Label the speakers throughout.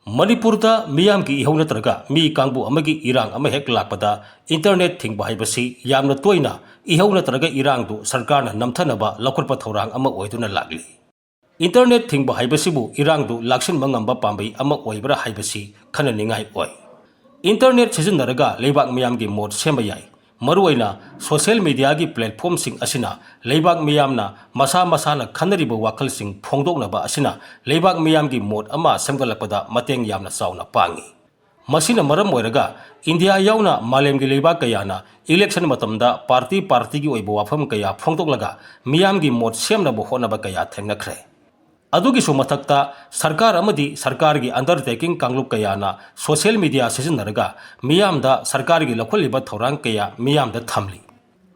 Speaker 1: Manipurda miyam ki ihau natraga mi kangbu amagi irang ama hek lakpada internet thingba haibasi yamna toina ihau natraga irang du sarkarna namthanaba lakurpa thorang ama oiduna lagli. Internet thingba haibasibu irang du laksin mangamba pambai ama oibra haibasi khana ningai oi. Internet sizinaraga leibak miyam gi mod sembayai. Maruaina social media gi platform sing asina leibak miyamna masa masana khanariba wakal sing phongdoknaba asina leibak miyam gi mod ama semgalakpada mateng yamna sauna pangi. Masina maram oiraga India yauna malem gi leibak kayana election matamda party gi oibo wafam kaya phongdoklaga miyam gi mod semnaba honaba kaya thengnakhre. Adugi sumatakta sarkar amadi sarkar gi undertaking kanglup kayana social media sizinaraga miyamda sarkar gi lakholiba thorang kaya miyamda thamli.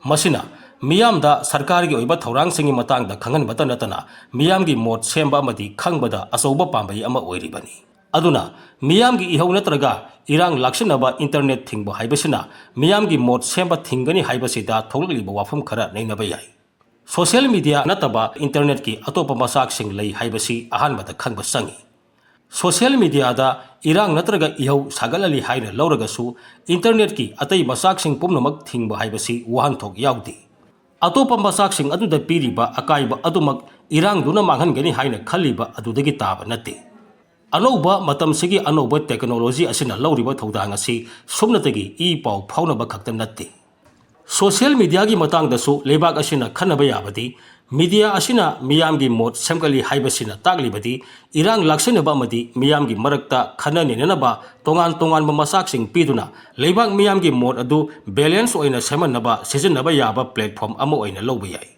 Speaker 1: Masina miyamda sarkar gi oiba thorang singi matangda khangan bata natana miyam gi mod semba amadi khangbada asoba pambai ama oiribani. Aduna miyam gi ihau natraga irang laksinaba internet thingba haibasina miyam gi mod semba thingani haibasida thogliba wafam khara nainaba yai. Social media nataba internet ki atopa masak sing lay haibasi ahan bata khangba sangi. Social media da irang natraga ihau sagalali haina lauraga su internet ki atai masak sing pumnamak thingba haibasi wahan thok yaudi. Atopa masak sing aduda piriba akaiba adumak irang duna manghan gani haina khaliba adudagi taba nate. Anoba matam sigi anoba technology asina lauriba thodang asi sumnatagi I pau phaunaba khakta nate. Social media gi matang dasu lebak asina khanaba yabadi media asina miyam gi mod semgali haibasina taglibadi irang laksinaba amadi miyam gi marakta khana nenaba tongan masak sing piduna lebak miyam gi mod adu balance oina semanaba sizinaba yaba platform ama oina loba yai.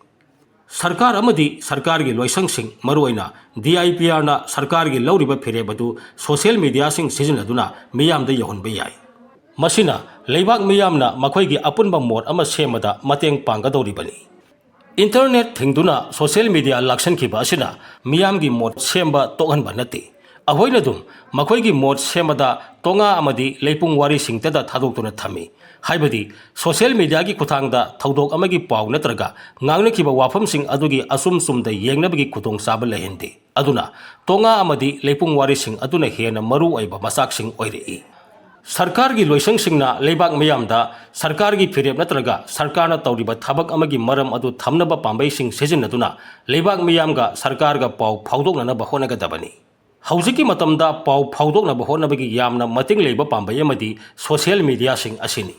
Speaker 1: Sarkar amadi sarkar gi loisang sing maruaina DIPR na sarkar gi lauriba phirebadu social media sing sizinaduna miyam da yohonba yai. Masina leibak miyamna makhoi gi apunba mod ama semada mateng panggadoribani. Internet thingduna social media laksan khiba asina miyam gi mod semba tohanba nate. Ahoina dum makhoi gi mod semada tonga amadi leipung wari singtada thadoktuna thami. Haibadi social media gi kuthangda thodok amagi pau natraga ngangna khiba wafam sing adugi asum sumda yengnabagi khutong saba lehende. Aduna tonga amadi leipung wari sing aduna hena maru oiba masak sing oirei. Sarkar gi loisang singna leibak miyamda sarkar gi phirep natraga sarkarna tawriba thabak amagi maram adu thamnaba pambai sing sejinaduna leibak miyamga sarkarga pau phaudokna bahona ga dabani. Haujiki matamda pau phaudokna bahona bagi yamna mating leiba pambai amadi social media sing asini.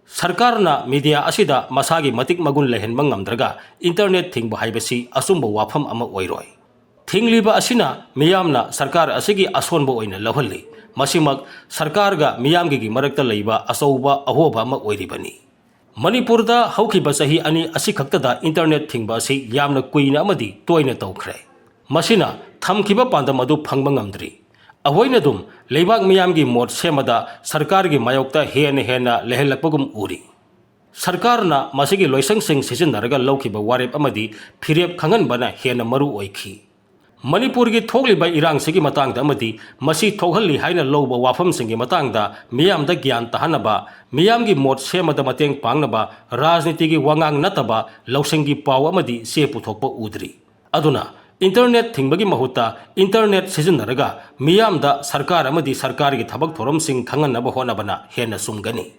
Speaker 1: Sarkarna media asida masagi matik magun lehen mangamdraga internet thingba haibasi asumba wafam ama oiroi. Thingliba asina miyamna sarkar asigi asonba oina lahalli. Masimak sarkar ga miyam gi marakta leiba asauba ahoba ma oiribani. Manipur da haukiba sahi ani asikhaktada internet thingba si yamna kuina amadi toina tawkhre. Masina thamkiba pandam adu phangba ngamdri. Ahoina dum leibak miyam gi mod semada sarkar gi mayokta hena lehelakpagum uri. Sarkarna masigi loisang sing sizinaraga laukiba warep amadi phirep khangan bana hena maru oikhi. Manipur gi thogliba irang sigi matangda amadi masi thoghalli haina loba wafam singi matangda miyamda gyan tahanaba miyam gi mod semada mateng pangnaba rajniti gi wangang nataba lausengi paw amadi se puthokpa udri. Aduna internet thingbagi mahutta internet sizinaraga miyamda sarkar amadi sarkar gi thabak thorom sing khanganaba honabana hena sumgani.